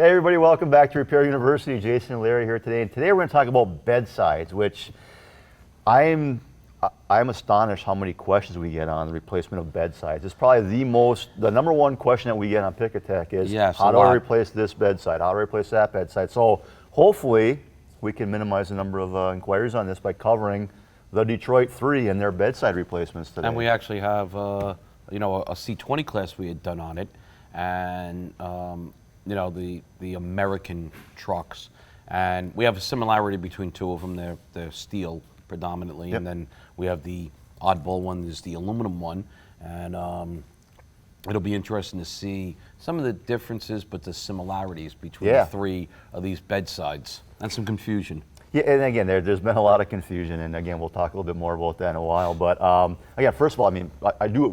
Hey everybody, welcome back to Repair University. Jason and Larry here today, and today we're going to talk about bedsides, which I'm astonished how many questions we get on the replacement of bedsides. It's probably the number one question that we get on Pick Attack is, how do I replace this bedside? How do I replace that bedside? So hopefully we can minimize the number of inquiries on this by covering the Detroit 3 and their bedside replacements today. And we actually have a C20 class we had done on it, and the American trucks, and we have a similarity between two of them. They're steel predominantly, and then we have the oddball one is the aluminum one, and it'll be interesting to see some of the differences but the similarities between the three of these bedsides, and some confusion. Yeah, and again, there's been a lot of confusion, and again, we'll talk a little bit more about that in a while. But again, first of all, I mean,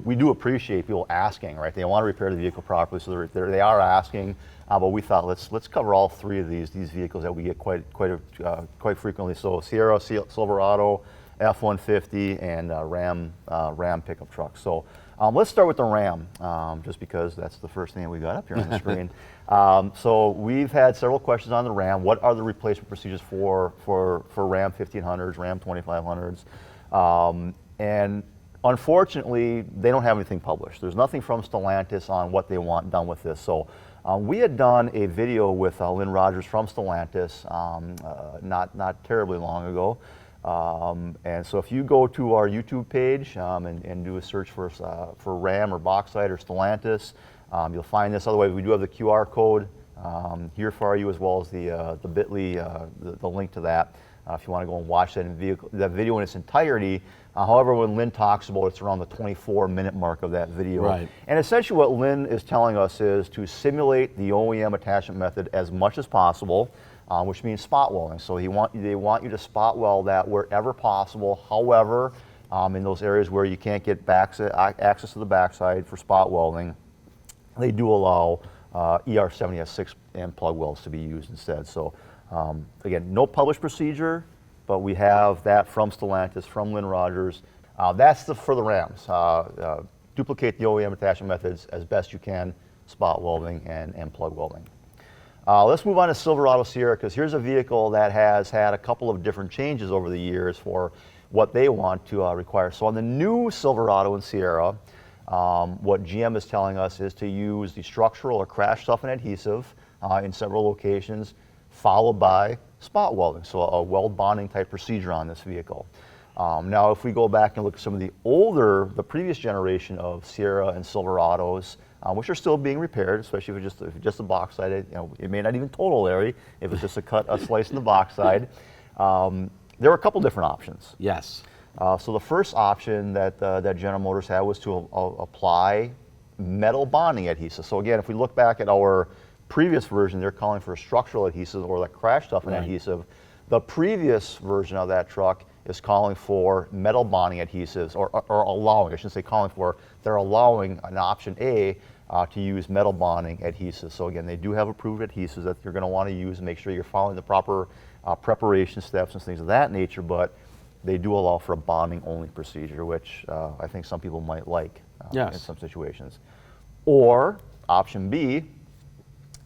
we do appreciate people asking, right? They want to repair the vehicle properly, so they are asking. But we thought let's cover all three of these vehicles that we get quite frequently. So Sierra, Silverado, F-150, and Ram pickup trucks. So let's start with the Ram, just because that's the first thing that we got up here on the screen. So we've had several questions on the Ram. What are the replacement procedures for Ram 1500s, Ram 2500s? And unfortunately, they don't have anything published. There's nothing from Stellantis on what they want done with this. So we had done a video with Lynn Rogers from Stellantis not terribly long ago. And so if you go to our YouTube page and do a search for Ram or Bedside or Stellantis, you'll find this. Otherwise, we do have the QR code here for you, as well as the bit.ly, the link to that, if you want to go and watch that video in its entirety. However, when Lynn talks about it, it's around the 24-minute mark of that video. Right. And essentially what Lynn is telling us is to simulate the OEM attachment method as much as possible, which means spot welding. So they want you to spot weld that wherever possible. However, in those areas where you can't get access to the backside for spot welding, they do allow ER70S6 and plug welds to be used instead. So again, no published procedure, but we have that from Stellantis, from Lynn Rogers. That's for the Rams. Duplicate the OEM attachment methods as best you can, spot welding and plug welding. Let's move on to Silverado Sierra, because here's a vehicle that has had a couple of different changes over the years for what they want to require. So on the new Silverado and Sierra, what GM is telling us is to use the structural or crash toughen adhesive in several locations, followed by spot welding, so a weld bonding type procedure on this vehicle. Now, if we go back and look at some of the previous generation of Sierra and Silverados, which are still being repaired, especially if it's just a box side. It may not even total, Larry, if it's just a slice in the box side. There were a couple different options. Yes. So the first option that General Motors had was to apply metal bonding adhesive. So again, if we look back at our previous version, they're calling for a structural adhesive or the crash toughen adhesive. The previous version of that truck is calling for metal bonding adhesives, or allowing, I shouldn't say calling for, they're allowing an option A to use metal bonding adhesives. So again, they do have approved adhesives that you're going to want to use and make sure you're following the proper preparation steps and things of that nature, but they do allow for a bonding only procedure, which I think some people might like in some situations. Or option B,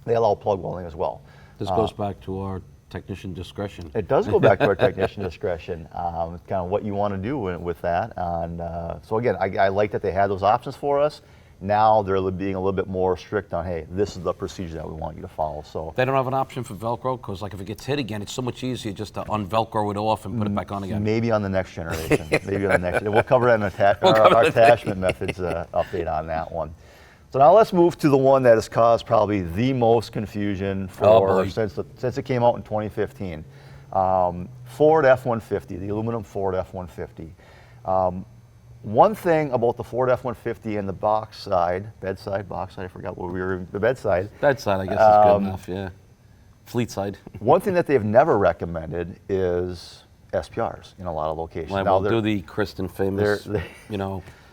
they allow plug welding as well. This goes back to our technician discretion. It does go back to our technician discretion. It's kind of what you want to do with that. And so again, I like that they had those options for us. Now they're being a little bit more strict on, hey, this is the procedure that we want you to follow. So they don't have an option for Velcro, because like if it gets hit again, it's so much easier just to un-Velcro it off and put it back on again. Maybe on the next generation. Maybe on the next. We'll cover that in our attachment methods update on that one. So now let's move to the one that has caused probably the most confusion since it came out in 2015. Ford F-150, the aluminum Ford F-150. One thing about the Ford F-150 and the bedside, I forgot what we were, the bedside. Bedside, I guess, is good enough, yeah. Fleet side. One thing that they've never recommended is SPRs in a lot of locations. Well, we'll do the Kristen famous,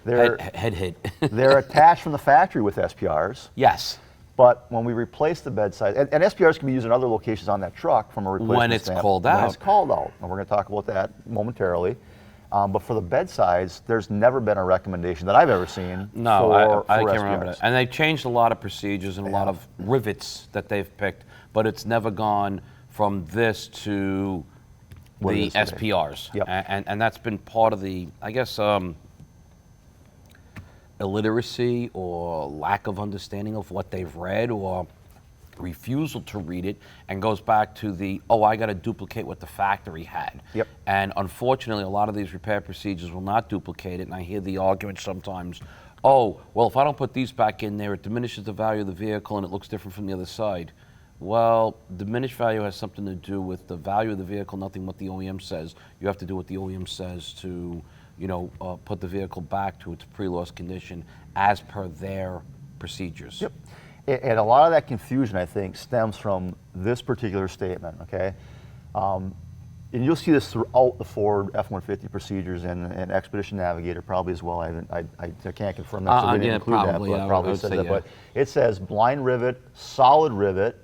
head hit. They're attached from the factory with SPRs. Yes. But when we replace the bedside, and SPRs can be used in other locations on that truck from a replacement when it's standpoint. called out. When it's called out, and we're going to talk about that momentarily. But for the bedsides, there's never been a recommendation that I've ever seen No, for I can't remember SPRs. that. And they've changed a lot of procedures and a lot of rivets that they've picked, but it's never gone from this to What it the is today. SPRs. Yep. And that's been part of the, I guess, illiteracy or lack of understanding of what they've read or refusal to read it, and goes back to the, oh, I got to duplicate what the factory had. Yep. And unfortunately, a lot of these repair procedures will not duplicate it, and I hear the argument sometimes, oh, well, if I don't put these back in there, it diminishes the value of the vehicle and it looks different from the other side. Well, diminished value has something to do with the value of the vehicle, nothing what the OEM says. You have to do what the OEM says to, put the vehicle back to its pre-loss condition as per their procedures. Yep. And a lot of that confusion, I think, stems from this particular statement, okay? And you'll see this throughout the Ford F-150 procedures and Expedition Navigator probably as well. I can't confirm that, so we didn't include probably, that, but yeah, it probably I would says say, that. yeah. But it says blind rivet, solid rivet,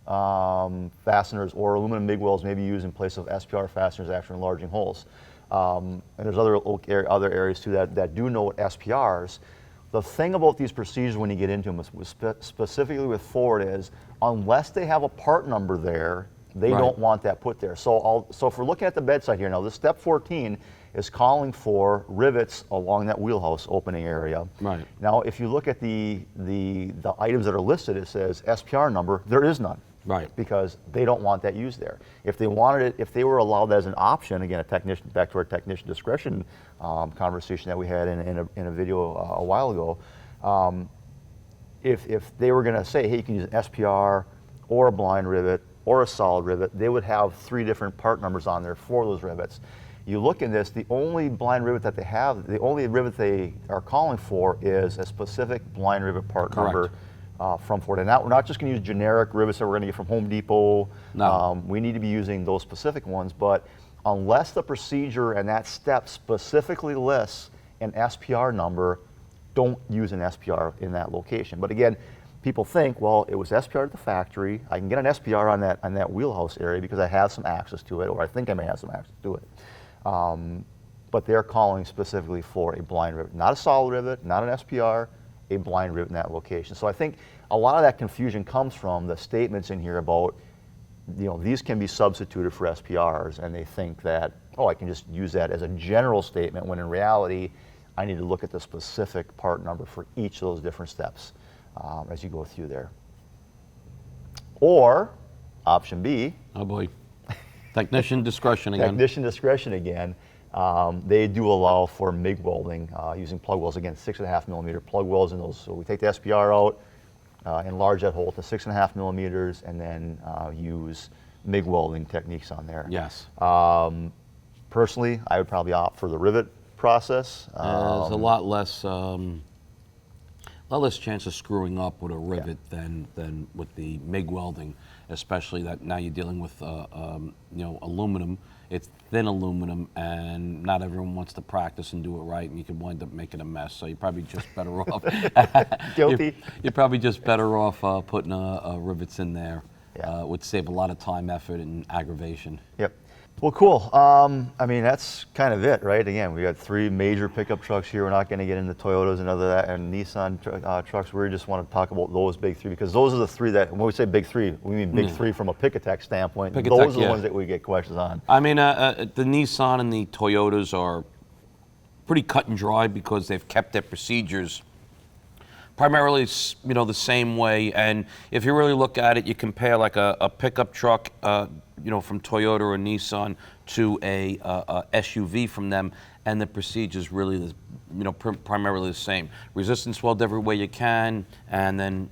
fasteners or aluminum MIG welds may be used in place of SPR fasteners after enlarging holes. And there's other areas too that do note SPRs. The thing about these procedures when you get into them, specifically with Ford, is unless they have a part number there, they Right. don't want that put there. So if we're looking at the bedside here now, this step 14 is calling for rivets along that wheelhouse opening area. Right. Now, if you look at the items that are listed, it says SPR number. There is none. Right. Because they don't want that used there. If they wanted it, if they were allowed that as an option, again, back to our technician discretion conversation that we had in a video a while ago, if they were going to say, hey, you can use an SPR or a blind rivet or a solid rivet, they would have 3 different part numbers on there for those rivets. You look in this, the only blind rivet that they have, the only rivet they are calling for is a specific blind rivet part Correct. number from Ford. And we're not just going to use generic rivets that we're going to get from Home Depot. No. We need to be using those specific ones, but unless the procedure and that step specifically lists an SPR number, don't use an SPR in that location. But again, people think, well, it was SPR at the factory. I can get an SPR on that wheelhouse area because I have some access to it, or I think I may have some access to it. But they're calling specifically for a blind rivet, not a solid rivet, not an SPR, a blind rivet in that location. So I think a lot of that confusion comes from the statements in here about, these can be substituted for SPRs, and they think that, oh, I can just use that as a general statement, when in reality, I need to look at the specific part number for each of those different steps as you go through there. Or, option B, Oh boy. Technician discretion again. technician discretion again. They do allow for MIG welding using plug welds. Again, 6.5 millimeter plug welds in those. So we take the SPR out, enlarge that hole to 6.5 millimeters, and then use MIG welding techniques on there. Yes. Personally, I would probably opt for the rivet process. There's a lot less chance of screwing up with a rivet than with the MIG welding, especially that now you're dealing with aluminum. It's thin aluminum, and not everyone wants to practice and do it right, and you can wind up making a mess. So you're probably just better off. Guilty. You're probably just better off putting rivets in there. Yeah. Would save a lot of time, effort, and aggravation. Yep. Well, cool. I mean, that's kind of it, right? Again, we got 3 major pickup trucks here. We're not going to get into Toyotas and other that and Nissan trucks. We just want to talk about those big 3 because those are the 3 that, when we say big 3, we mean big 3 from a Pick-a-Tech standpoint. Pick-a-Tech, Those are the yeah. ones that we get questions on. I mean, the Nissan and the Toyotas are pretty cut and dry because they've kept their procedures primarily, the same way. And if you really look at it, you compare like a pickup truck, from Toyota or Nissan to a SUV from them, and the procedure's really, primarily the same. Resistance weld every way you can, and then,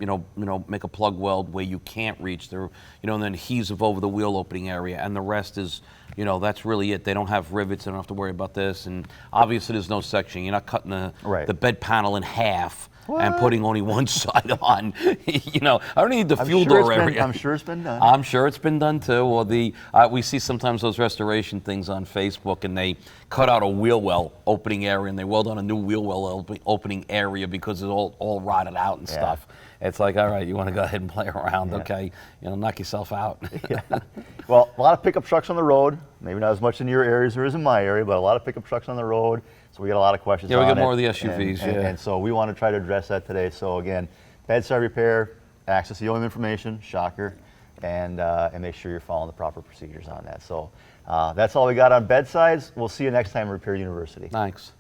make a plug weld where you can't reach the, and then adhesive over the wheel opening area, and the rest is, that's really it. They don't have rivets. They don't have to worry about this, and obviously there's no section. You're not cutting the bed panel in half and putting only one side on. You know, I don't need the I'm fuel sure door area. I'm sure it's been done. I'm sure it's been done too. Or we see sometimes those restoration things on Facebook, and they cut out a wheel well opening area, and they weld on a new wheel well opening area because it's all rotted out and stuff. It's like, all right, you want to go ahead and play around, okay? You know, knock yourself out. Well, a lot of pickup trucks on the road. Maybe not as much in your area as there is in my area, but a lot of pickup trucks on the road. So we get a lot of questions. Yeah, we on get more it, of the SUVs. and so we want to try to address that today. So again, bedside repair, access the OEM information, shocker, and make sure you're following the proper procedures on that. So that's all we got on bedsides. We'll see you next time at Repair University. Thanks.